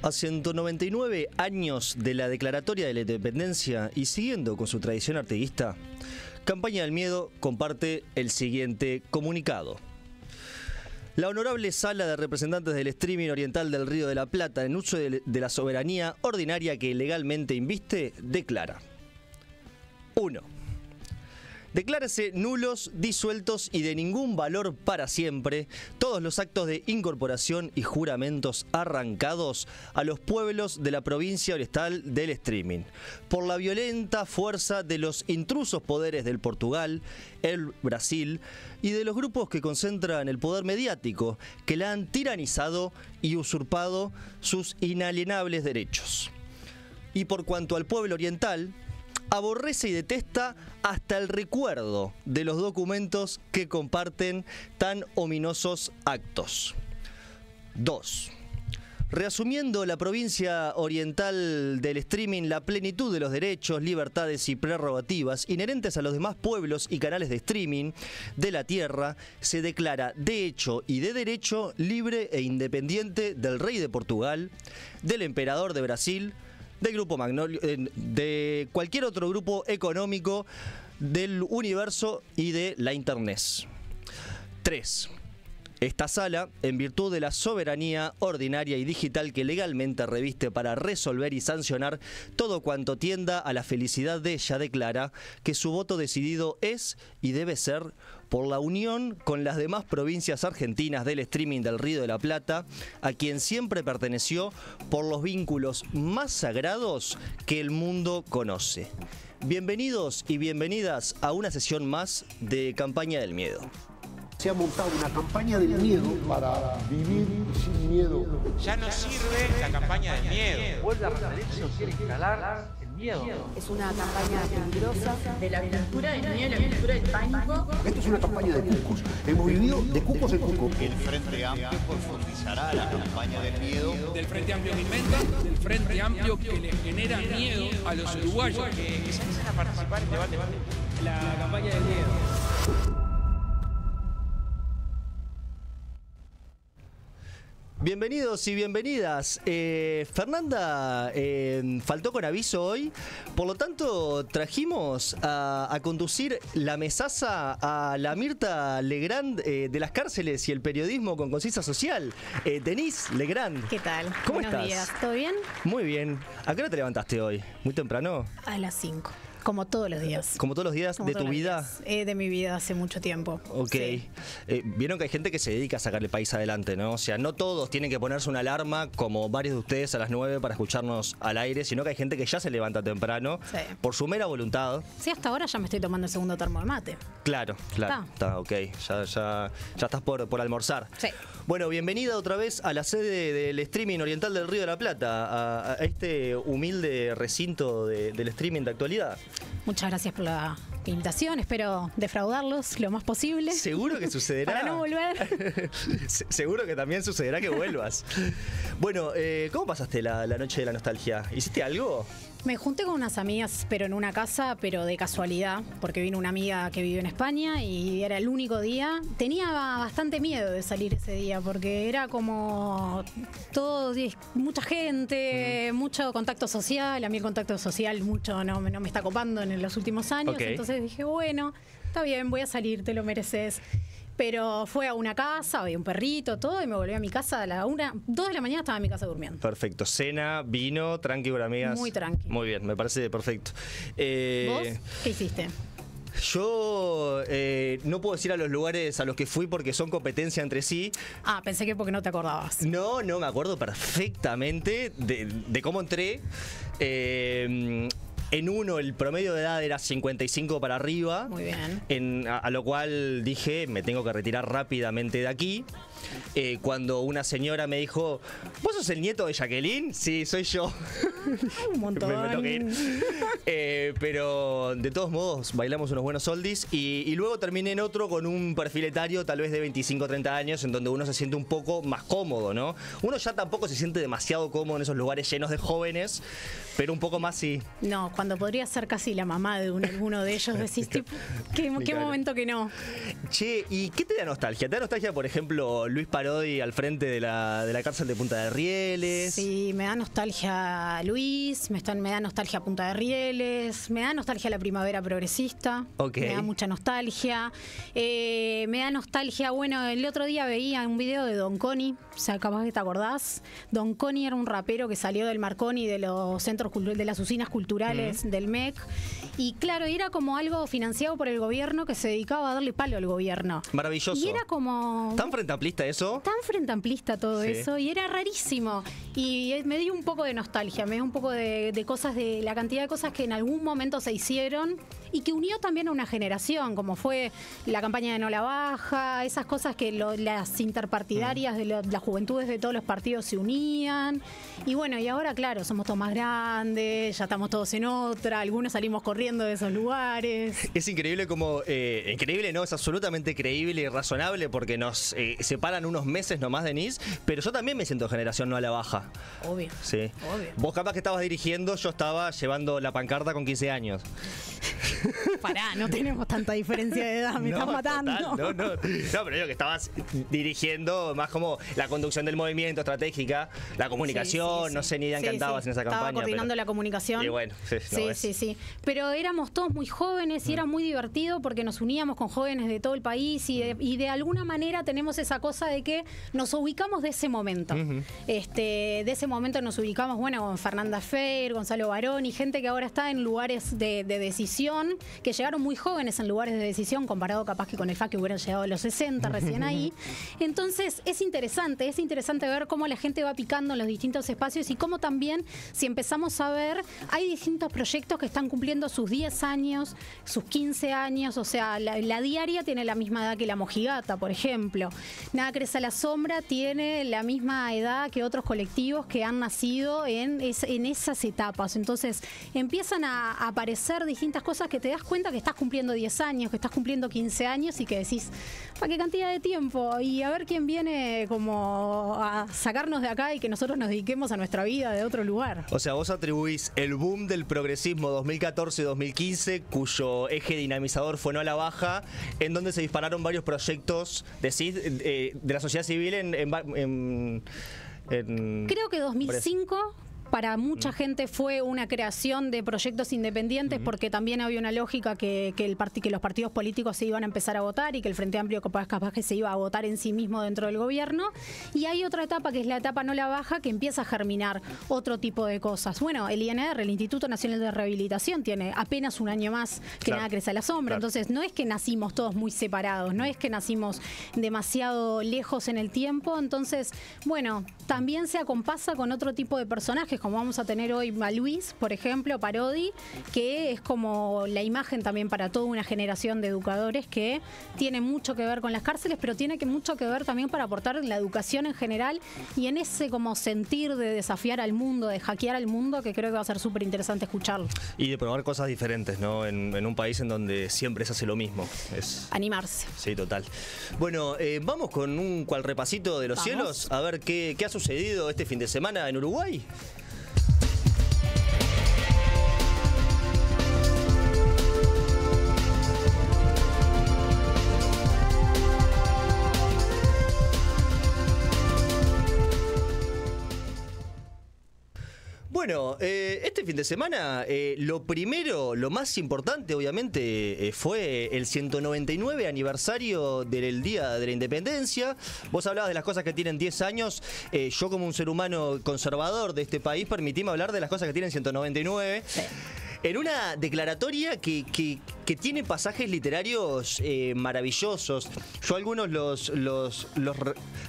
A 199 años de la declaratoria de la independencia y siguiendo con su tradición artiguista, Campaña del Miedo comparte el siguiente comunicado. La Honorable Sala de Representantes del Streaming Oriental del Río de la Plata, en uso de la soberanía ordinaria que legalmente inviste, declara: 1. Declárase nulos, disueltos y de ningún valor para siempre todos los actos de incorporación y juramentos arrancados a los pueblos de la provincia oriental del Streaming por la violenta fuerza de los intrusos poderes del Portugal, el Brasil y de los grupos que concentran el poder mediático que la han tiranizado y usurpado sus inalienables derechos. Y por cuanto al pueblo oriental, aborrece y detesta hasta el recuerdo de los documentos que comparten tan ominosos actos. 2. Reasumiendo la provincia oriental del Streaming la plenitud de los derechos, libertades y prerrogativas inherentes a los demás pueblos y canales de streaming de la tierra, se declara de hecho y de derecho libre e independiente del rey de Portugal, del emperador de Brasil, del Grupo Magnolio, de cualquier otro grupo económico del universo y de la Internet. 3. Esta sala, en virtud de la soberanía ordinaria y digital que legalmente reviste para resolver y sancionar todo cuanto tienda a la felicidad de ella, declara que su voto decidido es y debe ser por la unión con las demás provincias argentinas del Streaming del Río de la Plata, a quien siempre perteneció por los vínculos más sagrados que el mundo conoce. Bienvenidos y bienvenidas a una sesión más de Campaña del Miedo. Se ha montado una campaña del miedo para vivir sin miedo. Ya no sirve la campaña del miedo. Vuelve a referirse, quiere instalar el miedo. Es una campaña peligrosa de la cultura del miedo, la cultura del pánico. Esto es una campaña de cucos. Hemos vivido de cucos en cucos. El Frente Amplio profundizará la campaña del miedo. Del Frente Amplio que inventa, del Frente Amplio que le genera miedo a los uruguayos. Que se empiezan a participar en debate. La campaña del miedo. Bienvenidos y bienvenidas. Fernanda faltó con aviso hoy, por lo tanto trajimos a conducir la mesaza a la Mirta Legrand de las cárceles y el periodismo con conciencia social. Denise Legrand. ¿Qué tal? ¿Cómo Buenos estás? días. ¿Todo bien? Muy bien. ¿A qué hora te levantaste hoy? ¿Muy temprano? A las 5. Como todos los días. ¿Como todos los días de tu vida? De mi vida hace mucho tiempo. Ok. Sí. Vieron que hay gente que se dedica a sacar el país adelante, ¿no? O sea, no todos tienen que ponerse una alarma como varios de ustedes a las 9 para escucharnos al aire, sino que hay gente que ya se levanta temprano por su mera voluntad. Sí, hasta ahora ya me estoy tomando el segundo termo de mate. Claro. Está ok. Ya estás por almorzar. Sí. Bueno, bienvenida otra vez a la sede del Streaming Oriental del Río de la Plata, a este humilde recinto del streaming de actualidad. Muchas gracias por la invitación, espero defraudarlos lo más posible. Seguro que sucederá. Para no volver. Seguro que también sucederá que vuelvas. Bueno, ¿cómo pasaste la noche de la nostalgia? ¿Hiciste algo? Me junté con unas amigas, pero en una casa, pero de casualidad, porque vino una amiga que vive en España y era el único día. Tenía bastante miedo de salir ese día, porque era como mucha gente, mucho contacto social. A mí el contacto social mucho no me está copando en los últimos años. Okay. Entonces dije, bueno, está bien, voy a salir, te lo mereces. Pero fue a una casa, había un perrito, todo, y me volví a mi casa a la 2 de la mañana estaba en mi casa durmiendo. Perfecto. Cena, vino, tranqui con amigas. Muy tranqui. Muy bien, me parece perfecto. ¿Vos qué hiciste? Yo no puedo decir a los lugares a los que fui porque son competencia entre sí. Ah, pensé que porque no te acordabas. No, me acuerdo perfectamente de cómo entré. En uno el promedio de edad era 55 para arriba. Muy bien. A lo cual dije, me tengo que retirar rápidamente de aquí. Cuando una señora me dijo, ¿vos sos el nieto de Jacqueline? Sí, soy yo. Un montón. me tengo que ir. Pero de todos modos bailamos unos buenos oldies y luego terminé en otro con un perfil etario tal vez de 25 o 30 años en donde uno se siente un poco más cómodo, ¿no? Uno ya tampoco se siente demasiado cómodo en esos lugares llenos de jóvenes, pero un poco más sí. No, cuando podría ser casi la mamá de alguno de ellos, decís, tipo, ¿qué momento que no? Che, ¿y qué te da nostalgia? ¿Te da nostalgia, por ejemplo, como Luis Parodi al frente de la cárcel de Punta de Rieles. Sí, me da nostalgia Luis, me da nostalgia Punta de Rieles, me da nostalgia la primavera progresista, me da mucha nostalgia. Me da nostalgia, bueno, el otro día veía un video de Don Coni, o sea, capaz que te acordás. Don Coni era un rapero que salió del Marconi, de los centros, de las usinas culturales del MEC. Y claro, era como algo financiado por el gobierno que se dedicaba a darle palo al gobierno. Maravilloso. Y era como... ¿Tan frente amplista eso? Tan frente amplista todo eso. Y era rarísimo. Y me dio un poco de nostalgia, me dio un poco de cosas, de la cantidad de cosas que en algún momento se hicieron y que unió también a una generación, como fue la campaña de No la Baja, esas cosas que las interpartidarias de las juventudes de todos los partidos se unían. Y bueno, y ahora, claro, somos todos más grandes, ya estamos todos en otra, algunos salimos corriendo de esos lugares. Es increíble como... increíble, no, es absolutamente creíble y razonable porque nos separan unos meses nomás, Denise, pero yo también me siento generación No a la Baja. Obvio. Sí. Obvio. Vos capaz que estabas dirigiendo, yo estaba llevando la pancarta con 15 años. Pará, no tenemos tanta diferencia de edad, me estás matando. Total, no, pero yo que estabas dirigiendo más como la conducción del movimiento, estratégica, la comunicación, no sé ni idea en qué cantabas en esa campaña. Estaba coordinando la comunicación. Y bueno, sí. Pero éramos todos muy jóvenes y era muy divertido porque nos uníamos con jóvenes de todo el país y de alguna manera tenemos esa cosa de que nos ubicamos de ese momento. De ese momento nos ubicamos, bueno, con Fernanda Feir, Gonzalo Barón y gente que ahora está en lugares de decisión, que llegaron muy jóvenes en lugares de decisión, comparado capaz que con el FA que hubieran llegado a los 60 recién ahí. Entonces es interesante ver cómo la gente va picando en los distintos espacios y cómo también, si empezamos a ver, hay distintos proyectos que están cumpliendo sus 10 años, sus 15 años, o sea, la diaria tiene la misma edad que la Mojigata, por ejemplo. Nada crece a la sombra tiene la misma edad que otros colectivos que han nacido en esas etapas. Entonces empiezan a aparecer distintas cosas que te das cuenta que estás cumpliendo 10 años, que estás cumpliendo 15 años y que decís, ¿para qué cantidad de tiempo? Y a ver quién viene como a sacarnos de acá y que nosotros nos dediquemos a nuestra vida de otro lugar. O sea, vos atribuís el boom del progresismo 2014-2015, cuyo eje dinamizador fue No a la Baja, en donde se dispararon varios proyectos de la sociedad civil creo que 2005... Para mucha gente fue una creación de proyectos independientes porque también había una lógica que los partidos políticos se iban a empezar a votar y que el Frente Amplio capaz que se iba a votar en sí mismo dentro del gobierno. Y hay otra etapa que es la etapa No la Baja que empieza a germinar otro tipo de cosas. Bueno, el INR, el Instituto Nacional de Rehabilitación, tiene apenas un año más que Nada crece a la sombra. Entonces no es que nacimos todos muy separados, no es que nacimos demasiado lejos en el tiempo. Entonces, bueno, también se acompasa con otro tipo de personajes, como vamos a tener hoy a Luis, por ejemplo, Parodi, que es como la imagen también para toda una generación de educadores que tiene mucho que ver con las cárceles, pero tiene mucho que ver también para aportar la educación en general y en ese como sentir de desafiar al mundo, de hackear al mundo, que creo que va a ser súper interesante escucharlo. Y de probar cosas diferentes, ¿no? En un país en donde siempre se hace lo mismo. Animarse. Sí, total. Bueno, vamos con un cual repasito de los cielos, a ver qué ha sucedido este fin de semana en Uruguay. Bueno, este fin de semana lo más importante obviamente fue el 199 aniversario del Día de la Independencia. Vos hablabas de las cosas que tienen 10 años, yo como un ser humano conservador de este país permitíme hablar de las cosas que tienen 199. Sí. En una declaratoria que tiene pasajes literarios maravillosos. Yo algunos los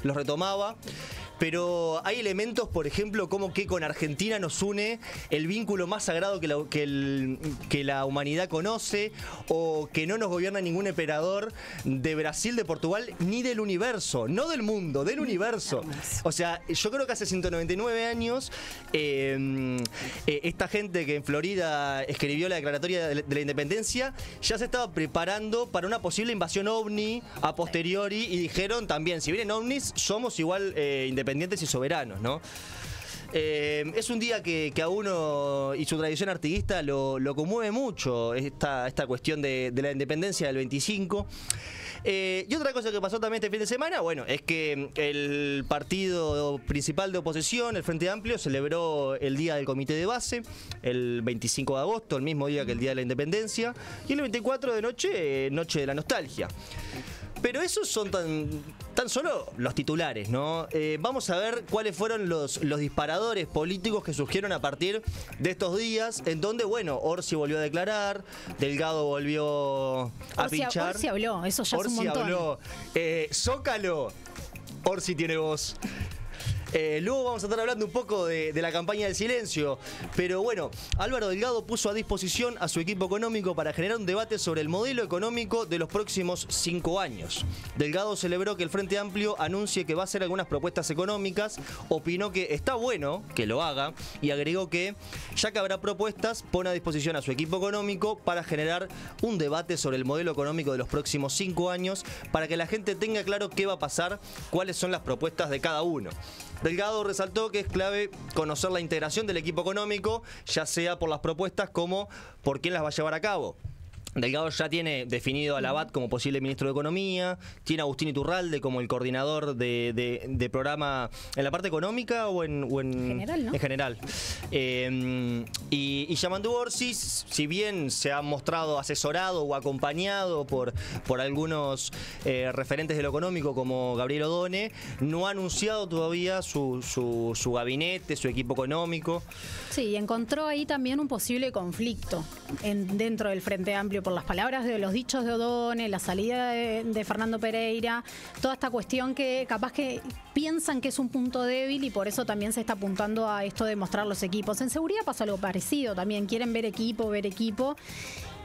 retomaba. Pero hay elementos, por ejemplo, como que con Argentina nos une el vínculo más sagrado que la humanidad conoce, o que no nos gobierna ningún emperador de Brasil, de Portugal, ni del universo, no del mundo, del universo. O sea, yo creo que hace 199 años esta gente que en Florida escribió la declaratoria de la independencia ya se estaba preparando para una posible invasión ovni a posteriori y dijeron también, si vienen ovnis, somos igual independientes y soberanos, ¿no? Es un día que a uno y su tradición artiguista lo conmueve mucho esta cuestión de la independencia del 25. Y otra cosa que pasó también este fin de semana, bueno, es que el partido principal de oposición, el Frente Amplio, celebró el Día del Comité de Base, el 25 de agosto, el mismo día que el Día de la Independencia, y el 24 de noche, Noche de la Nostalgia. Pero esos son tan solo los titulares, ¿no? Vamos a ver cuáles fueron los disparadores políticos que surgieron a partir de estos días, en donde, bueno, Orsi volvió a declarar, Delgado volvió a pinchar. Orsi habló, eso ya Orsi es un montón. habló. Zócalo, Orsi tiene voz. Luego vamos a estar hablando un poco de la campaña del silencio, pero bueno, Álvaro Delgado puso a disposición a su equipo económico para generar un debate sobre el modelo económico de los próximos 5 años. Delgado celebró que el Frente Amplio anuncie que va a hacer algunas propuestas económicas, opinó que está bueno que lo haga y agregó que, ya que habrá propuestas, pone a disposición a su equipo económico para generar un debate sobre el modelo económico de los próximos 5 años para que la gente tenga claro qué va a pasar, cuáles son las propuestas de cada uno. Delgado resaltó que es clave conocer la integración del equipo económico, ya sea por las propuestas como por quién las va a llevar a cabo. Delgado ya tiene definido a Labat como posible ministro de Economía, tiene a Agustín Iturralde como el coordinador de programa en la parte económica o en general, ¿no? En general. Y Yamandu Orsi, si bien se ha mostrado asesorado o acompañado por algunos referentes de lo económico como Gabriel Odone, no ha anunciado todavía su gabinete, su equipo económico. Sí, encontró ahí también un posible conflicto dentro del Frente Amplio por las palabras de los dichos de Odone, la salida de Fernando Pereira, toda esta cuestión que capaz que piensan que es un punto débil y por eso también se está apuntando a esto de mostrar los equipos. En seguridad pasa algo parecido también, quieren ver equipo.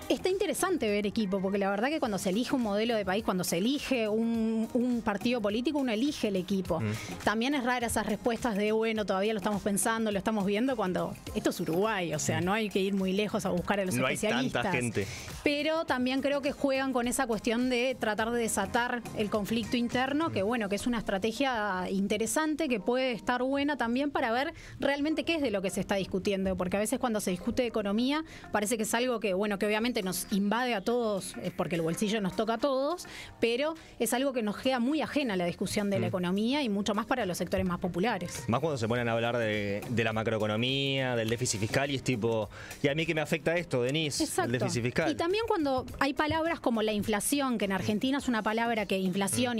Está interesante ver equipo, porque la verdad que cuando se elige un modelo de país, cuando se elige un partido político, uno elige el equipo. También es rara esas respuestas de, bueno, todavía lo estamos pensando, lo estamos viendo, cuando esto es Uruguay, o sea, no hay que ir muy lejos a buscar a los especialistas. No hay tanta gente. Pero también creo que juegan con esa cuestión de tratar de desatar el conflicto interno, que bueno, que es una estrategia interesante, que puede estar buena también para ver realmente qué es de lo que se está discutiendo, porque a veces cuando se discute de economía parece que es algo que, bueno, que obviamente nos invade a todos, porque el bolsillo nos toca a todos, pero es algo que nos queda muy ajena a la discusión de la economía y mucho más para los sectores más populares. Más cuando se ponen a hablar de la macroeconomía, del déficit fiscal y es tipo, ¿y a mí qué me afecta esto, Denise? Exacto. El déficit fiscal. Y también cuando hay palabras como la inflación, que en Argentina es una palabra que inflación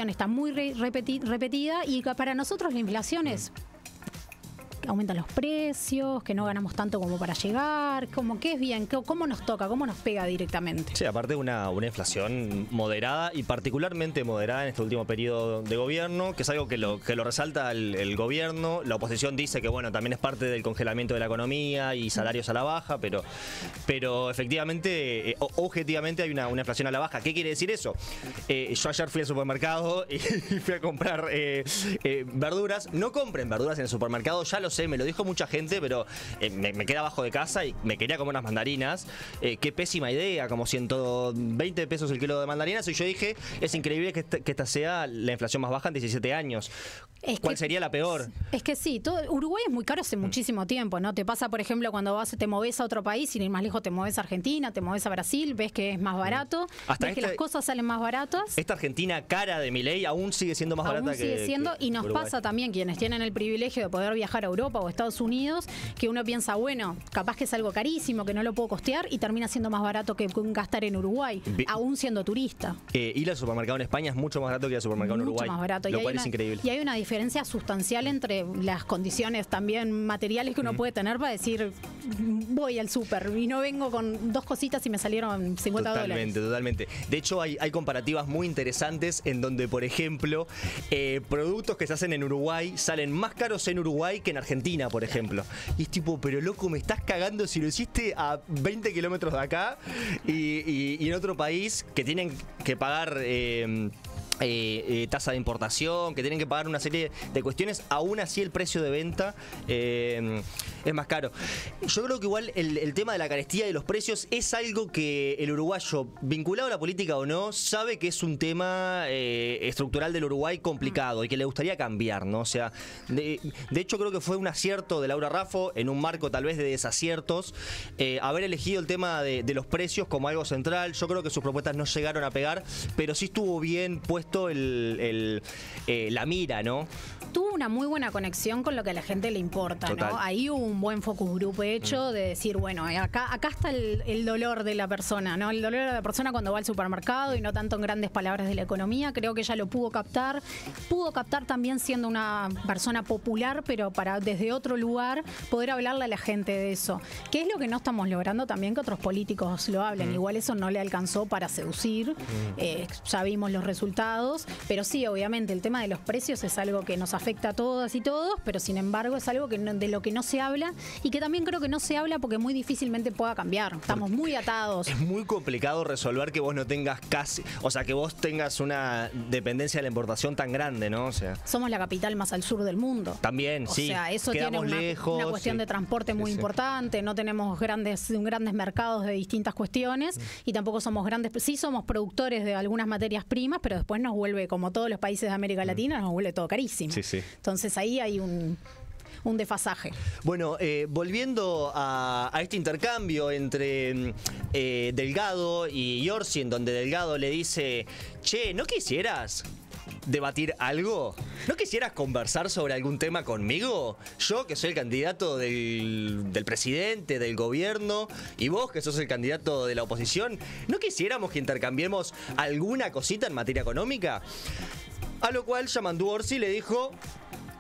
está muy repetida y que para nosotros la inflación es aumentan los precios, que no ganamos tanto como para llegar, como que es bien, cómo nos toca, cómo nos pega directamente. Sí, aparte una inflación moderada y particularmente moderada en este último periodo de gobierno, que es algo que lo resalta el gobierno. La oposición dice que bueno, también es parte del congelamiento de la economía y salarios a la baja, pero efectivamente, objetivamente hay una inflación a la baja. ¿Qué quiere decir eso? Yo ayer fui al supermercado y fui a comprar verduras. No compren verduras en el supermercado, ya lo sé, me lo dijo mucha gente, pero me quedé abajo de casa y me quería comer unas mandarinas. Qué pésima idea, como 120 pesos el kilo de mandarinas. Y yo dije, es increíble que esta sea la inflación más baja en 17 años. ¿Cuál sería la peor? Es que sí, Uruguay es muy caro hace muchísimo tiempo, ¿no? Te pasa, por ejemplo, cuando te moves a otro país, sin ir más lejos, te moves a Argentina, te moves a Brasil, ves que es más barato, ves que las cosas salen más baratas. Esta Argentina cara de Milei aún sigue siendo más barata que sigue siendo, y nos Uruguay. pasa también quienes tienen el privilegio de poder viajar a Europa o Estados Unidos, que uno piensa, bueno, capaz que es algo carísimo, que no lo puedo costear y termina siendo más barato que gastar en Uruguay, aún siendo turista. Ir al supermercado en España es mucho más barato que ir al supermercado en Uruguay. Mucho más barato. Lo cual es increíble. Y hay una diferencia sustancial entre las condiciones también materiales que uno puede tener para decir, voy al súper y no vengo con 2 cositas y me salieron $50. Totalmente. De hecho, hay comparativas muy interesantes en donde, por ejemplo, productos que se hacen en Uruguay salen más caros en Uruguay que en Argentina, por ejemplo. Y es tipo, pero loco, me estás cagando si lo hiciste a 20 kilómetros de acá y en otro país que tienen que pagar tasa de importación, que tienen que pagar una serie de cuestiones, aún así el precio de venta es más caro. Yo creo que igual el tema de la carestía y los precios es algo que el uruguayo, vinculado a la política o no, sabe que es un tema estructural del Uruguay complicado y que le gustaría cambiar, ¿no? O sea, de hecho creo que fue un acierto de Laura Raffo, en un marco tal vez de desaciertos, haber elegido el tema de los precios como algo central. Yo creo que sus propuestas no llegaron a pegar, pero sí estuvo bien puesto la mira, ¿no? Tuvo una muy buena conexión con lo que a la gente le importa, Total. ¿no? Ahí hubo un buen focus group hecho de decir, bueno, acá está el dolor de la persona, ¿no? El dolor de la persona cuando va al supermercado y no tanto en grandes palabras de la economía. Creo que ella lo pudo captar. Pudo captar también siendo una persona popular, pero para desde otro lugar poder hablarle a la gente de eso. ¿Qué es lo que no estamos logrando también que otros políticos lo hablen? Igual eso no le alcanzó para seducir. Ya vimos los resultados. Pero sí, obviamente, el tema de los precios es algo que nos afecta a todas y todos, pero sin embargo es algo de lo que no se habla y que también creo que no se habla porque muy difícilmente pueda cambiar. Estamos muy atados. Es muy complicado resolver que vos no tengas o sea, que vos tengas una dependencia de la importación tan grande, ¿no? O sea, somos la capital más al sur del mundo. También, sí. O sea, eso tiene una cuestión de transporte muy importante. No tenemos grandes mercados de distintas cuestiones y tampoco somos grandes. Sí somos productores de algunas materias primas, pero después nos vuelve, como todos los países de América Latina, nos vuelve todo carísimo. Sí. Entonces ahí hay un desfasaje. Bueno, volviendo a este intercambio entre Delgado y Orsi, en donde Delgado le dice, che, ¿no quisieras debatir algo? ¿No quisieras conversar sobre algún tema conmigo? Yo, que soy el candidato del presidente, del gobierno, y vos, que sos el candidato de la oposición, ¿no quisiéramos que intercambiemos alguna cosita en materia económica? A lo cual Yamandu Orsi le dijo,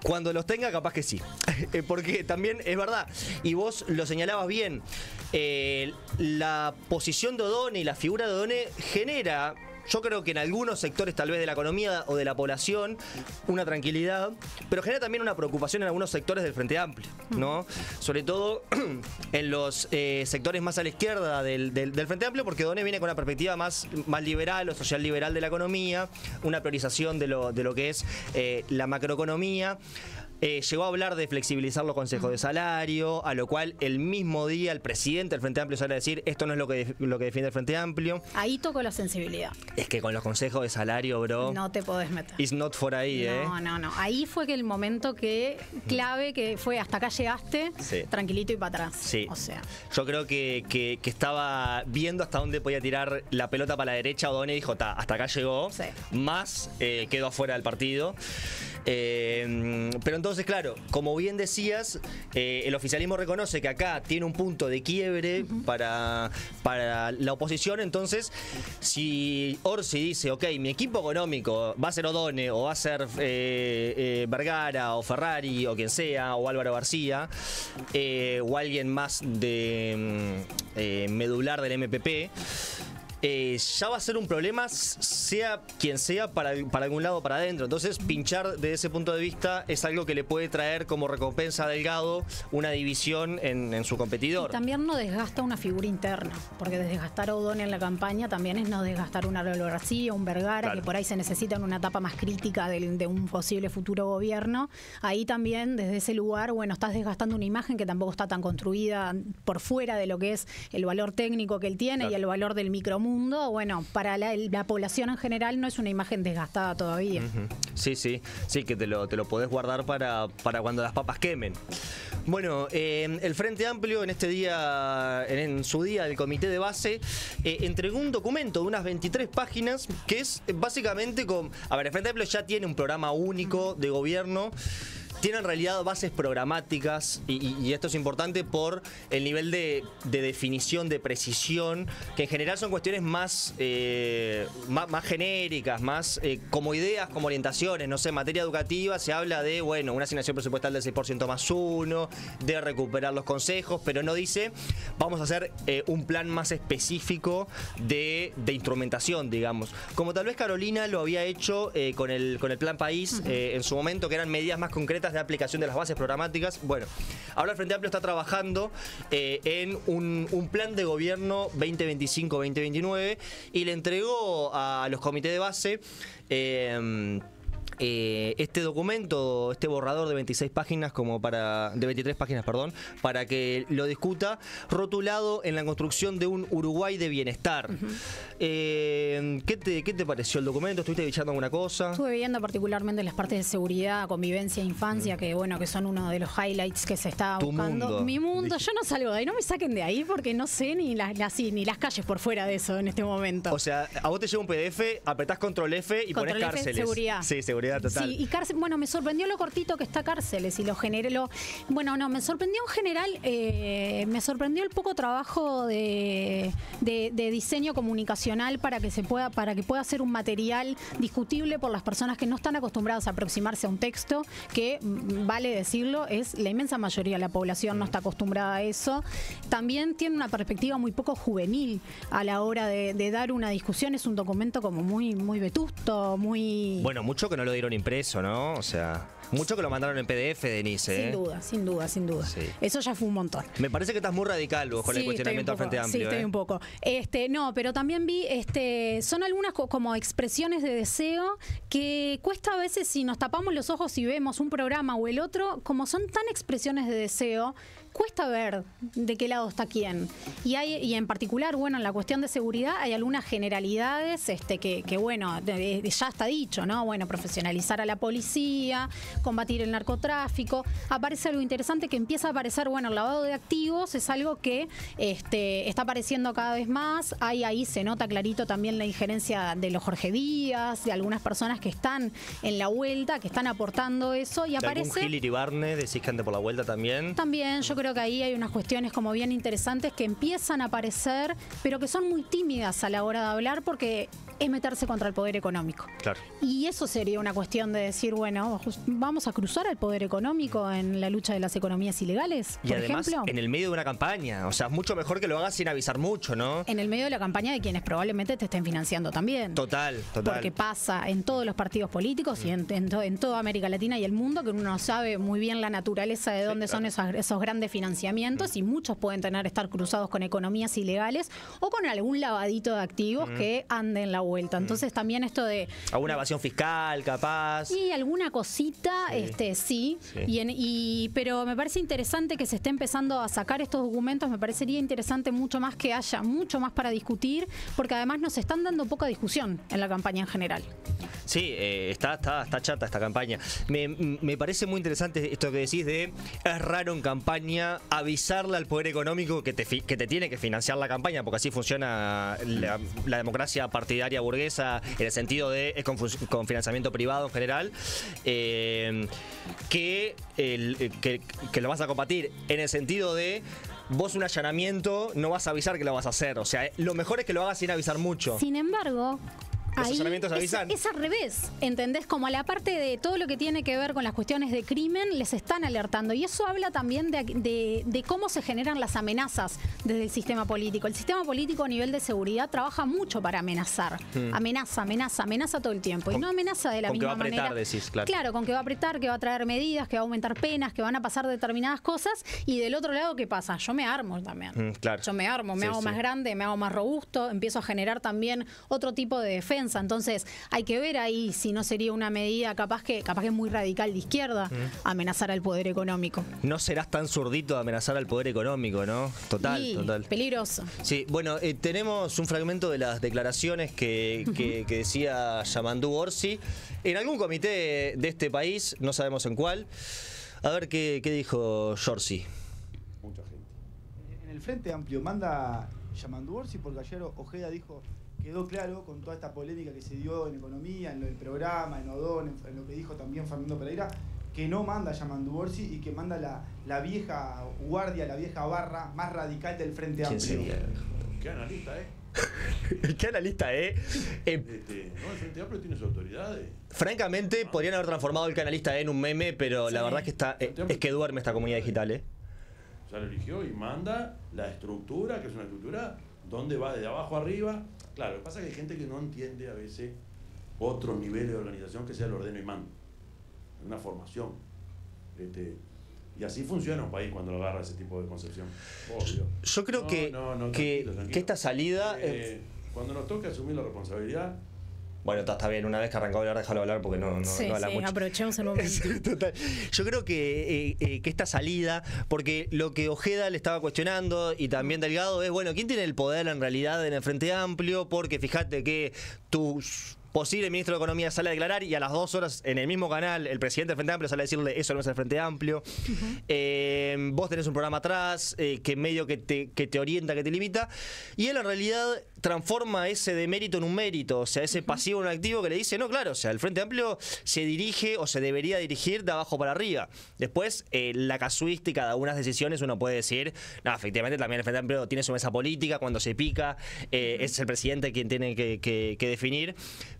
cuando los tenga, capaz que sí. Porque también es verdad, y vos lo señalabas bien, la posición de Odone y la figura de Odone genera, yo creo que en algunos sectores tal vez de la economía o de la población, una tranquilidad, pero genera también una preocupación en algunos sectores del Frente Amplio, ¿no? Sobre todo en los sectores más a la izquierda del Frente Amplio, porque Odone viene con una perspectiva más liberal o social liberal de la economía, una priorización de lo que es la macroeconomía. Llegó a hablar de flexibilizar los consejos de salario, a lo cual el mismo día el presidente del Frente Amplio sale a decir, esto no es lo que defiende el Frente Amplio. Ahí tocó la sensibilidad. Es que con los consejos de salario, bro, no te podés meter. It's not for ahí, No. Ahí fue que el momento clave que fue hasta acá llegaste, tranquilito y para atrás. Sí. O sea, yo creo que estaba viendo hasta dónde podía tirar la pelota para la derecha. Odone dijo, hasta acá llegó, más quedó afuera del partido. Pero entonces, claro, como bien decías, el oficialismo reconoce que acá tiene un punto de quiebre para la oposición. Entonces, si Orsi dice, ok, mi equipo económico va a ser Odone o va a ser Vergara o Ferrari o quien sea, o Álvaro García, o alguien más de medular del MPP, ya va a ser un problema, sea quien sea, para algún lado o para adentro. Entonces, pinchar desde ese punto de vista es algo que le puede traer como recompensa a Delgado una división en su competidor. Y también no desgasta una figura interna, porque desgastar a Odone en la campaña también es no desgastar una Álvaro García, un Vergara, que por ahí se necesita en una etapa más crítica de un posible futuro gobierno. Ahí también, desde ese lugar, bueno, estás desgastando una imagen que tampoco está tan construida por fuera de lo que es el valor técnico que él tiene y el valor del micromundo. Bueno, para la población en general no es una imagen desgastada todavía. Sí, que te lo podés guardar para cuando las papas quemen. Bueno, el Frente Amplio en este día, en su día del comité de base, entregó un documento de unas 23 páginas que es básicamente el Frente Amplio ya tiene un programa único de gobierno. Tiene en realidad bases programáticas y esto es importante por el nivel de definición, de precisión, que en general son cuestiones más genéricas, más como ideas, como orientaciones. No sé, en materia educativa se habla de, bueno, una asignación presupuestal del 6% más 1, de recuperar los consejos, pero no dice, vamos a hacer un plan más específico de instrumentación, digamos. Como tal vez Carolina lo había hecho con el Plan País en su momento, que eran medidas más concretas de aplicación de las bases programáticas. Bueno, ahora el Frente Amplio está trabajando en un plan de gobierno 2025-2029 y le entregó a los comités de base este documento, este borrador de 26 páginas de 23 páginas, para que lo discuta, rotulado en la construcción de un Uruguay de bienestar. ¿Qué te pareció el documento? ¿Estuviste viendo alguna cosa? Estuve viendo particularmente las partes de seguridad, convivencia e infancia, que bueno, que son uno de los highlights que se está buscando. Mundo. Mi mundo, yo no salgo de ahí, no me saquen de ahí porque no sé ni las calles por fuera de eso en este momento. O sea, a vos te llega un PDF, apretás Control F y ponés cárceles. Seguridad. Sí, seguridad total. Sí, y cárcel, bueno, me sorprendió lo cortito que está cárceles y lo generé. Bueno, no, me sorprendió en general, me sorprendió el poco trabajo de diseño comunicacional para que pueda ser un material discutible por las personas que no están acostumbradas a aproximarse a un texto, que, vale decirlo, es la inmensa mayoría de la población no está acostumbrada a eso. También tiene una perspectiva muy poco juvenil a la hora de dar una discusión. Es un documento como muy, muy vetusto, muy... Bueno, mucho que no lo dieron impreso, ¿no? O sea, mucho que lo mandaron en PDF, Denise. Sin duda. Sí. Eso ya fue un montón. Me parece que estás muy radical vos con el cuestionamiento al Frente Amplio. Sí, estoy un poco. No, pero también vi, son algunas como expresiones de deseo que cuesta a veces, si nos tapamos los ojos y vemos un programa o el otro, como son tan expresiones de deseo, cuesta ver de qué lado está quién. Y en particular, bueno, en la cuestión de seguridad hay algunas generalidades que bueno, ya está dicho, ¿no? Bueno, profesionalizar a la policía, combatir el narcotráfico. Aparece algo interesante que empieza a aparecer, bueno, el lavado de activos es algo que está apareciendo cada vez más. Ahí se nota clarito también la injerencia de los Jorge Díaz, de algunas personas que están en la vuelta, que están aportando eso. Y aparece... ¿Algún Gil Iribarne decís que ande por la vuelta también? También, yo creo que ahí hay unas cuestiones como bien interesantes que empiezan a aparecer, pero que son muy tímidas a la hora de hablar porque es meterse contra el poder económico. Claro. Y eso sería una cuestión de decir, bueno, vamos a cruzar al poder económico en la lucha de las economías ilegales, y por además, ejemplo. En el medio de una campaña. O sea, es mucho mejor que lo hagas sin avisar mucho, ¿no? En el medio de la campaña de quienes probablemente te estén financiando también. Total. Porque pasa en todos los partidos políticos y en toda América Latina y el mundo, que uno no sabe muy bien la naturaleza de dónde son esos grandes financiamientos, y muchos pueden estar cruzados con economías ilegales o con algún lavadito de activos que ande en la vuelta. Entonces también esto de... alguna evasión fiscal, capaz. Y alguna cosita, sí. Pero me parece interesante que se esté empezando a sacar estos documentos. Me parecería interesante mucho más que haya mucho más para discutir, porque además nos están dando poca discusión en la campaña en general. Sí, está chata esta campaña. Me parece muy interesante esto que decís de es raro en campaña avisarle al poder económico que te tiene que financiar la campaña, porque así funciona la democracia partidaria burguesa, en el sentido de es con financiamiento privado en general, que lo vas a combatir en el sentido de vos un allanamiento no vas a avisar que lo vas a hacer. O sea, lo mejor es que lo hagas sin avisar mucho. Sin embargo... Los allanamientos avisan. Es al revés, ¿entendés? Como a la parte de todo lo que tiene que ver con las cuestiones de crimen, les están alertando. Y eso habla también de cómo se generan las amenazas desde el sistema político. El sistema político a nivel de seguridad trabaja mucho para amenazar. Amenaza todo el tiempo. Y no amenaza de la misma manera. Con que va a apretar, decís, claro. Claro, con que va a apretar, que va a traer medidas, que va a aumentar penas, que van a pasar determinadas cosas. Y del otro lado, ¿qué pasa? Yo me armo también. Claro. Yo me armo, me hago más grande, me hago más robusto, empiezo a generar también otro tipo de defensa. Entonces hay que ver ahí si no sería una medida capaz que es muy radical de izquierda amenazar al poder económico. No serás tan zurdito de amenazar al poder económico, ¿no? Total. Peligroso. Sí, bueno, tenemos un fragmento de las declaraciones que decía Yamandú Orsi en algún comité de este país, no sabemos en cuál. A ver qué dijo Orsi. Mucha gente. En el Frente Amplio manda Yamandú Orsi porque ayer Ojeda dijo... Quedó claro con toda esta polémica que se dio en economía, en lo del programa, en Odón, en lo que dijo también Fernando Pereira, que no manda Yamandú Orsi y que manda la vieja guardia, la vieja barra más radical del Frente Amplio. ¿Quién sería? ¿Qué analista, ¿Qué analista, no, el Frente Amplio tiene sus autoridades. Francamente, podrían haber transformado el canalista en un meme, pero la verdad es que es que duerme esta comunidad digital, Ya lo eligió y manda la estructura, que es una estructura donde va de abajo arriba. Claro, lo que pasa es que hay gente que no entiende a veces otros niveles de organización que sea el ordeno y mando. Una formación. Y así funciona un país cuando lo agarra ese tipo de concepción. Obvio. Yo creo que esta salida... cuando nos toque asumir la responsabilidad... Bueno, está bien, una vez que arrancó a hablar, déjalo hablar porque no habla mucho. Aprovechemos el momento. Total. Yo creo que esta salida, porque lo que Ojeda le estaba cuestionando y también Delgado es, bueno, ¿quién tiene el poder en realidad en el Frente Amplio? Porque fíjate que tus... posible ministro de Economía sale a declarar y a las 2 horas en el mismo canal el presidente del Frente Amplio sale a decirle eso no es el Frente Amplio. Vos tenés un programa atrás que medio que te orienta, que te limita, y él en realidad transforma ese demérito en un mérito, o sea, ese pasivo en un activo que le dice, no, claro, o sea, el Frente Amplio se dirige o se debería dirigir de abajo para arriba. Después, la casuística de algunas decisiones uno puede decir, no, efectivamente también el Frente Amplio tiene su mesa política, cuando se pica, es el presidente quien tiene que definir.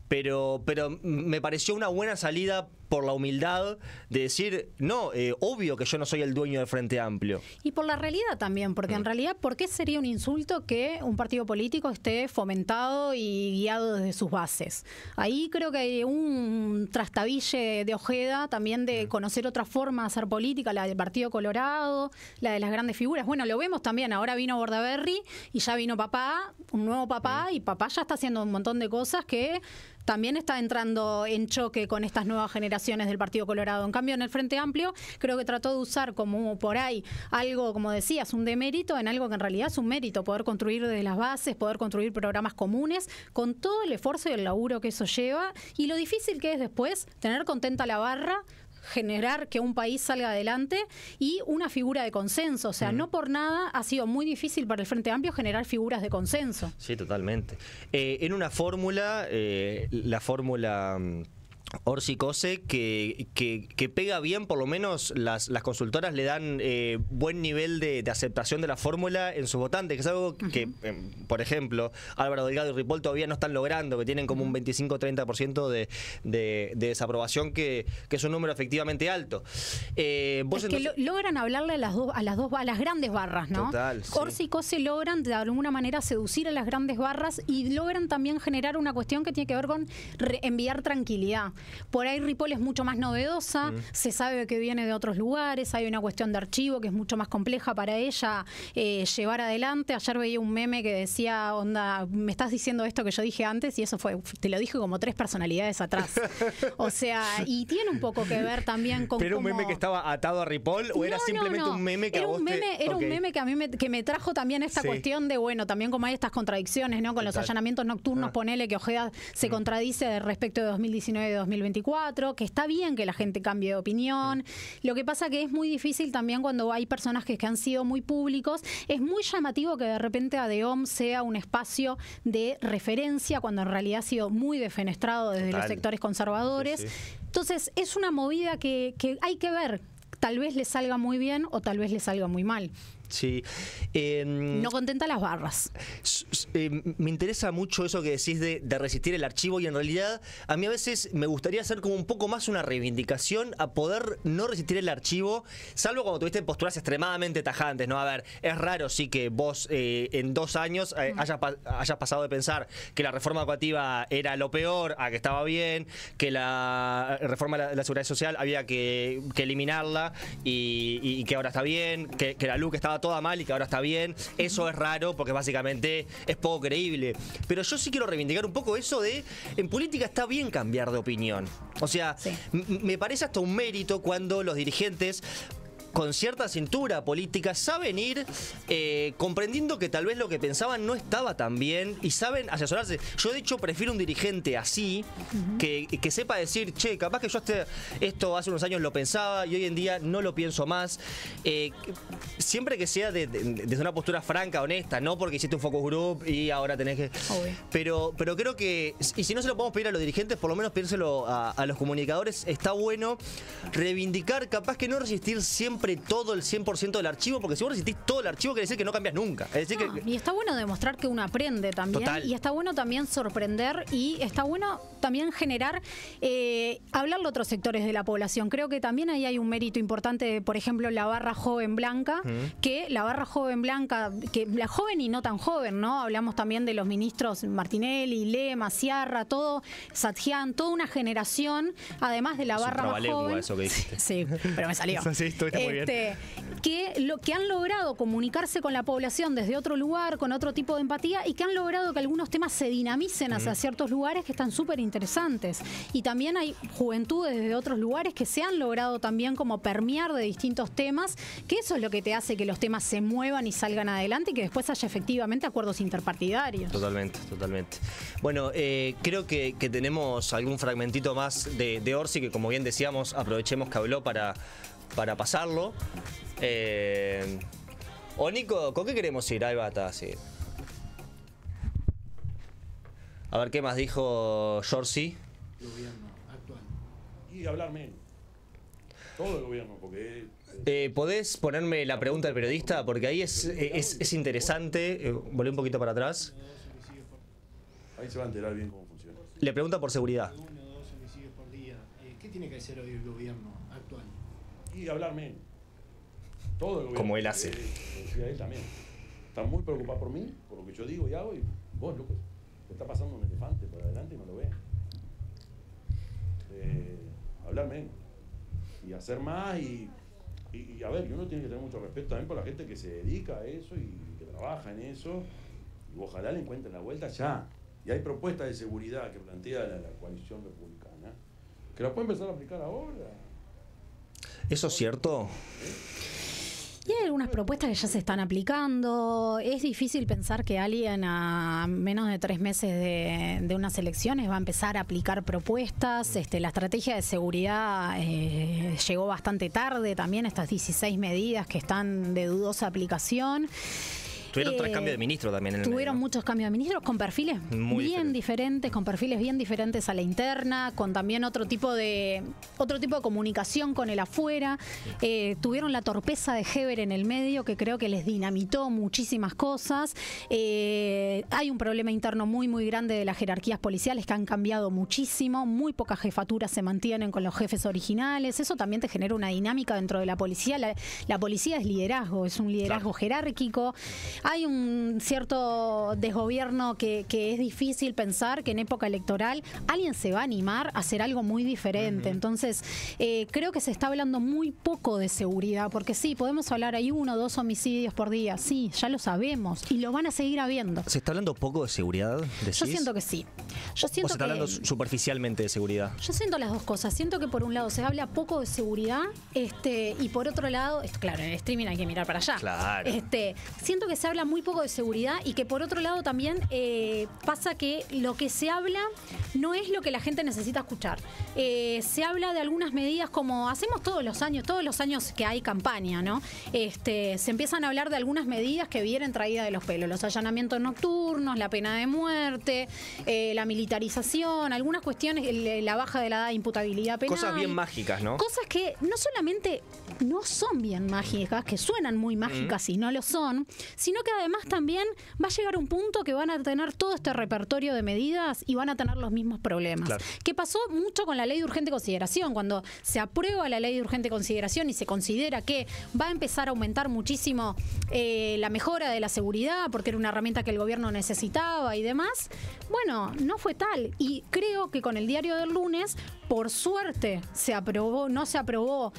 Pero me pareció una buena salida por la humildad de decir, no, obvio que yo no soy el dueño del Frente Amplio. Y por la realidad también, porque en realidad, ¿por qué sería un insulto que un partido político esté fomentado y guiado desde sus bases? Ahí creo que hay un trastabille de Ojeda también de conocer otra forma de hacer política, la del Partido Colorado, la de las grandes figuras. Bueno, lo vemos también, ahora vino Bordaberry y ya vino papá, un nuevo papá, y papá ya está haciendo un montón de cosas que también está entrando en choque con estas nuevas generaciones del Partido Colorado. En cambio, en el Frente Amplio, creo que trató de usar como por ahí algo, como decías, un demérito en algo que en realidad es un mérito, poder construir desde las bases, poder construir programas comunes, con todo el esfuerzo y el laburo que eso lleva, y lo difícil que es después tener contenta la barra, generar que un país salga adelante y una figura de consenso. O sea, no por nada ha sido muy difícil para el Frente Amplio generar figuras de consenso. Sí, totalmente. En una fórmula, la fórmula Orsi-Cose, que pega bien, por lo menos las consultoras le dan buen nivel de aceptación de la fórmula en sus votantes, que es algo que, por ejemplo, Álvaro Delgado y Ripoll todavía no están logrando, que tienen como un 25-30% de desaprobación, que es un número efectivamente alto. Logran hablarle a las grandes barras, ¿no? Total, sí. Orsi y Cose logran de alguna manera seducir a las grandes barras y logran también generar una cuestión que tiene que ver con enviar tranquilidad. Por ahí Ripoll es mucho más novedosa, se sabe que viene de otros lugares, hay una cuestión de archivo que es mucho más compleja para ella llevar adelante. Ayer veía un meme que decía, onda, me estás diciendo esto que yo dije antes, y eso te lo dije como 3 personalidades atrás. O sea, y tiene un poco que ver también con... ¿Pero era un meme que estaba atado a Ripoll o era simplemente un meme que era un meme que a mí me trajo también esta cuestión de, bueno, también como hay estas contradicciones, ¿no? Con los allanamientos nocturnos, ponele que Ojeda se contradice respecto de 2019 y 2024, que está bien que la gente cambie de opinión. Lo que pasa que es muy difícil también cuando hay personajes que han sido muy públicos. Es muy llamativo que de repente ADEOM sea un espacio de referencia cuando en realidad ha sido muy defenestrado desde los sectores conservadores. Sí, sí. Entonces es una movida que hay que ver. Tal vez le salga muy bien o tal vez le salga muy mal. Sí. No contenta las barras. Me interesa mucho eso que decís de resistir el archivo, y en realidad a mí a veces me gustaría hacer como un poco más una reivindicación a poder no resistir el archivo, salvo cuando tuviste posturas extremadamente tajantes, ¿no? A ver, es raro sí que vos en 2 años hayas pasado de pensar que la reforma educativa era lo peor a que estaba bien, que la reforma de la seguridad social había que eliminarla y que ahora está bien, que la LUC estaba toda mal y que ahora está bien. Eso es raro porque básicamente es poco creíble. Pero yo sí quiero reivindicar un poco eso de, en política está bien cambiar de opinión. O sea, me parece hasta un mérito cuando los dirigentes con cierta cintura política saben ir comprendiendo que tal vez lo que pensaban no estaba tan bien y saben asesorarse. Yo de hecho prefiero un dirigente así, que sepa decir, che, capaz que yo esto hace unos años lo pensaba y hoy en día no lo pienso más. Siempre que sea desde una postura franca, honesta, no porque hiciste un focus group y ahora tenés que... Pero creo que, y si no se lo podemos pedir a los dirigentes, por lo menos piénselo a los comunicadores. Está bueno reivindicar, capaz que no resistir 100% compre todo el 100% del archivo, porque si vos resistís todo el archivo, quiere decir que no cambias nunca. Es decir que... Y está bueno demostrar que uno aprende también. Total. Y está bueno también sorprender y está bueno también generar, hablarle a otros sectores de la población. Creo que también ahí hay un mérito importante, por ejemplo, la barra joven blanca, que la barra joven blanca, que la joven y no tan joven, ¿no? Hablamos también de los ministros Martinelli, Lema, Sciarra, todo, Satjian, toda una generación, además de la barra más joven. Eso que dijiste. Sí, pero me salió. Sí, estuviste muy bien. Que han logrado comunicarse con la población desde otro lugar, con otro tipo de empatía, y que han logrado que algunos temas se dinamicen hacia ciertos lugares que están súper interesantes. Y también hay juventudes desde otros lugares que se han logrado también como permear de distintos temas, que eso es lo que te hace que los temas se muevan y salgan adelante y que después haya efectivamente acuerdos interpartidarios. Totalmente, totalmente. Bueno, creo que tenemos algún fragmentito más de Orsi, que como bien decíamos, aprovechemos que habló para pasarlo. O Nico, ¿con qué queremos ir? Ahí va, está, sí. A ver qué más dijo Orsi. Gobierno actual. Y hablar menos. Todo el gobierno, porque... ¿Podés ponerme la pregunta del periodista? Porque ahí es interesante. Volé un poquito para atrás. Ahí se va a enterar bien cómo funciona. Le pregunta por seguridad. 1 o 2 homicidios por día. ¿Qué tiene que hacer hoy el gobierno actual? Y hablar menos. Todo el gobierno. Como él hace. Decía él también. Está muy preocupado por mí, por lo que yo digo y hago, y vos, loco, te está pasando un elefante por adelante y no lo ves. Hablar menos. Y hacer más y a ver, uno tiene que tener mucho respeto también por la gente que se dedica a eso y que trabaja en eso. Y ojalá le encuentren la vuelta ya. Y hay propuestas de seguridad que plantea la coalición republicana, que la puede empezar a aplicar ahora. ¿Eso es cierto? Y hay algunas propuestas que ya se están aplicando. Es difícil pensar que alguien a menos de 3 meses de unas elecciones va a empezar a aplicar propuestas. La estrategia de seguridad llegó bastante tarde también, estas 16 medidas que están de dudosa aplicación. Tuvieron 3 cambios de ministro también en el Tuvieron medio. Muchos cambios de ministros con perfiles Muy bien diferentes, con perfiles bien diferentes a la interna, con también otro tipo de comunicación con el afuera. Tuvieron la torpeza de Heber en el medio, que creo que les dinamitó muchísimas cosas. Hay un problema interno muy, muy grande de las jerarquías policiales que han cambiado muchísimo. Muy pocas jefaturas se mantienen con los jefes originales. Eso también te genera una dinámica dentro de la policía. La policía es liderazgo, es un liderazgo jerárquico. Hay un cierto desgobierno que es difícil pensar que en época electoral alguien se va a animar a hacer algo muy diferente. Entonces, creo que se está hablando muy poco de seguridad, porque sí, podemos hablar, hay 1 o 2 homicidios por día, sí, ya lo sabemos, y lo van a seguir habiendo. ¿Se está hablando poco de seguridad, decís? Yo siento que sí. ¿O se está hablando superficialmente de seguridad? Yo siento las dos cosas. Siento que por un lado se habla poco de seguridad, y por otro lado, claro, en el streaming hay que mirar para allá. Claro. Siento que se habla muy poco de seguridad y que por otro lado también pasa que lo que se habla no es lo que la gente necesita escuchar. Se habla de algunas medidas como hacemos todos los años que hay campaña, ¿no? Se empiezan a hablar de algunas medidas que vienen traídas de los pelos, los allanamientos nocturnos, la pena de muerte, la militarización, algunas cuestiones, la baja de la edad de imputabilidad penal. Cosas bien mágicas, ¿no? Cosas que no solamente no son bien mágicas, que suenan muy mágicas y no lo son, sino que además también va a llegar un punto que van a tener todo este repertorio de medidas y van a tener los mismos problemas. Claro. Que pasó mucho con la ley de urgente consideración. Cuando se aprueba la ley de urgente consideración y se considera que va a empezar a aumentar muchísimo la mejora de la seguridad, porque era una herramienta que el gobierno necesitaba y demás, bueno, no fue tal. Y creo que con el diario del lunes, por suerte, no se aprobó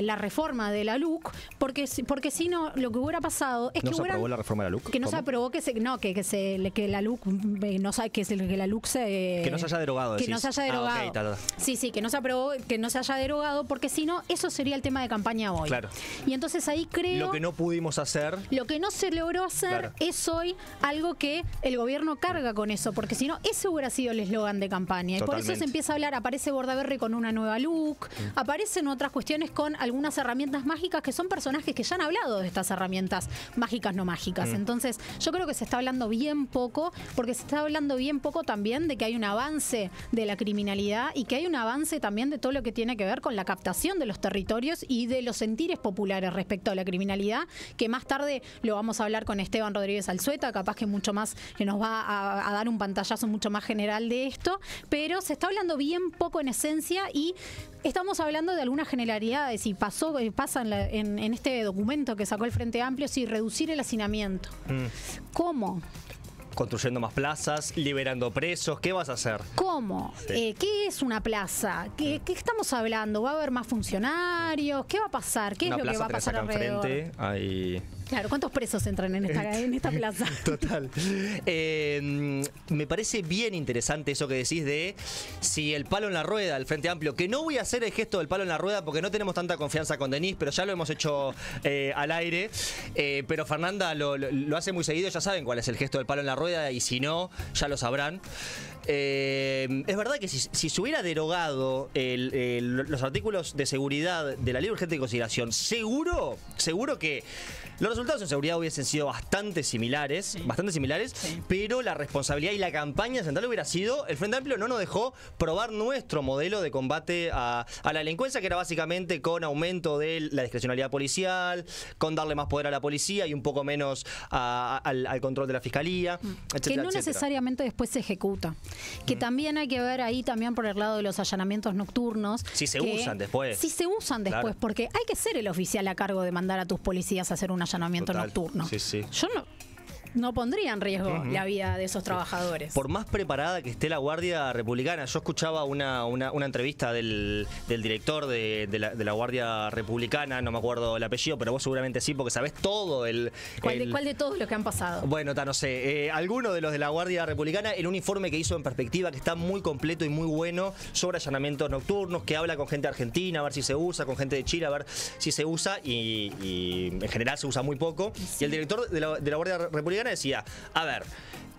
la reforma de la LUC, porque si no, lo que hubiera pasado es que se aprobó la reforma de la LUC. Que no se aprobó que la LUC no sabe que la LUC se que no se haya derogado. Que no se haya derogado. Okay, Sí, que no se aprobó, que no se haya derogado, porque si no, eso sería el tema de campaña hoy. Claro. Y entonces ahí creo. Lo que no pudimos hacer. Lo que no se logró hacer es hoy algo que el gobierno carga con eso, porque si camino, ese hubiera sido el eslogan de campaña. Y por eso se empieza a hablar, aparece Bordaberry con una nueva look, aparecen otras cuestiones con algunas herramientas mágicas que son personajes que ya han hablado de estas herramientas mágicas, no mágicas. Entonces, yo creo que se está hablando bien poco, porque se está hablando bien poco también de que hay un avance de la criminalidad y que hay un avance también de todo lo que tiene que ver con la captación de los territorios y de los sentires populares respecto a la criminalidad, que más tarde lo vamos a hablar con Esteban Rodríguez Alzueta, capaz que mucho más, que nos va a dar un pantallazo mucho más general de esto, pero se está hablando bien poco en esencia y estamos hablando de algunas generalidades y pasa en este documento que sacó el Frente Amplio, sí, reducir el hacinamiento. ¿Cómo? Construyendo más plazas, liberando presos, ¿qué vas a hacer? ¿Cómo? Sí. ¿Qué es una plaza? ¿Qué estamos hablando? ¿Va a haber más funcionarios? ¿Qué va a pasar? ¿Qué es lo que va a pasar alrededor? Hay... Claro, ¿cuántos presos entran en esta plaza? Total. Me parece bien interesante eso que decís de si el palo en la rueda, el Frente Amplio, que no voy a hacer el gesto del palo en la rueda porque no tenemos tanta confianza con Denise, pero ya lo hemos hecho al aire. Pero Fernanda lo hace muy seguido, ya saben cuál es el gesto del palo en la rueda y si no, ya lo sabrán. Es verdad que si se hubiera derogado los artículos de seguridad de la ley urgente de consideración, seguro que los resultados en seguridad hubiesen sido bastante similares, pero la responsabilidad y la campaña central hubiera sido, el Frente Amplio no nos dejó probar nuestro modelo de combate a la delincuencia, que era básicamente con aumento de la discrecionalidad policial, con darle más poder a la policía y un poco menos al control de la fiscalía, etcétera, que no necesariamente después se ejecuta. Que también hay que ver ahí también por el lado de los allanamientos nocturnos. Si se usan después. Si se usan después, claro. Porque hay que ser el oficial a cargo de mandar a tus policías a hacer un allanamiento nocturno. Sí, sí. Yo no pondría en riesgo la vida de esos trabajadores. Por más preparada que esté la Guardia Republicana, yo escuchaba una entrevista del director de la Guardia Republicana, no me acuerdo el apellido, pero vos seguramente sí, porque sabés todo ¿Cuál de todos los que han pasado? Bueno, no sé, alguno de los de la Guardia Republicana, el informe que hizo en perspectiva, que está muy completo y muy bueno, sobre allanamientos nocturnos, que habla con gente argentina, a ver si se usa, con gente de Chile, a ver si se usa, y en general se usa muy poco. Sí. Y el director de la Guardia Republicana decía, a ver,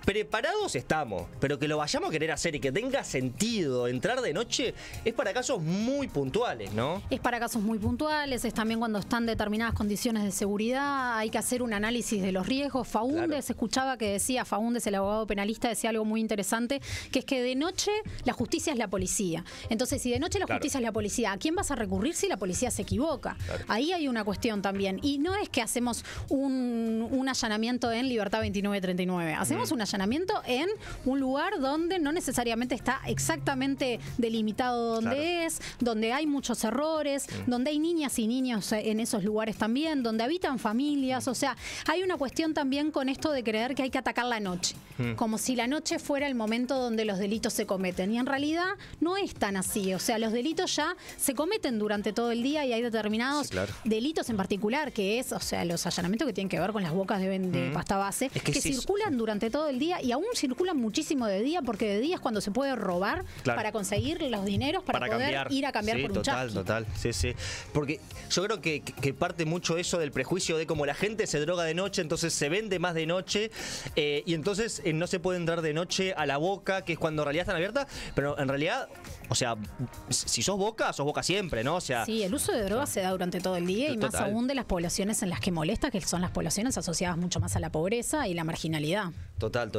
preparados estamos, pero que lo vayamos a querer hacer y que tenga sentido entrar de noche es para casos muy puntuales, ¿no? Es para casos muy puntuales, es también cuando están determinadas condiciones de seguridad, hay que hacer un análisis de los riesgos. Faúndez, escuchaba que decía, Faúndez, el abogado penalista, decía algo muy interesante, que es que de noche la justicia es la policía. Entonces, si de noche la justicia es la policía, ¿a quién vas a recurrir si la policía se equivoca? Claro. Ahí hay una cuestión también. Y no es que hacemos un allanamiento en Libertad 2939, hacemos un allanamiento en un lugar donde no necesariamente está exactamente delimitado donde es, donde hay muchos errores, donde hay niñas y niños en esos lugares también, donde habitan familias. O sea, hay una cuestión también con esto de creer que hay que atacar la noche, como si la noche fuera el momento donde los delitos se cometen. Y en realidad no es tan así. O sea, los delitos ya se cometen durante todo el día y hay determinados delitos en particular, que es, o sea, los allanamientos que tienen que ver con las bocas de pasta base, que circulan durante todo el día y aún circulan muchísimo de día, porque de día es cuando se puede robar para conseguir los dineros para poder ir a cambiar por un chasqui. Total, sí. Porque yo creo que parte mucho eso del prejuicio de cómo la gente se droga de noche, entonces se vende más de noche y entonces no se puede entrar de noche a la boca, que es cuando en realidad están abiertas, pero en realidad, o sea, si sos boca siempre, ¿no? O sea, sí, el uso de drogas se da durante todo el día y más aún de las poblaciones en las que molesta, que son las poblaciones asociadas mucho más a la pobreza y la marginalidad. Total.